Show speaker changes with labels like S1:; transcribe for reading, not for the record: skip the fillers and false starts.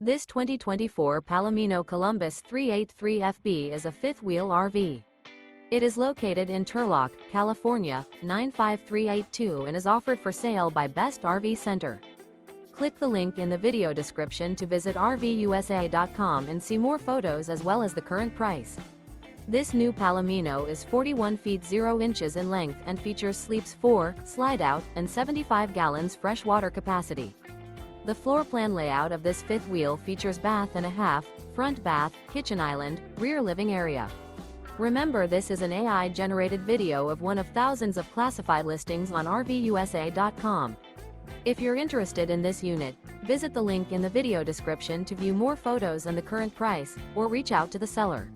S1: This 2024 Palomino Columbus 383FB is a fifth-wheel RV. It is located in Turlock, California, 95382 and is offered for sale by Best RV Center. Click the link in the video description to visit RVUSA.com and see more photos as well as the current price. This new Palomino is 41 feet 0 inches in length and features sleeps 4, slide-out, and 75 gallons fresh water capacity. The floor plan layout of this fifth wheel features bath and a half, front bath, kitchen island, rear living area. Remember, this is an AI-generated video of one of thousands of classified listings on RVUSA.com. If you're interested in this unit, visit the link in the video description to view more photos and the current price, or reach out to the seller.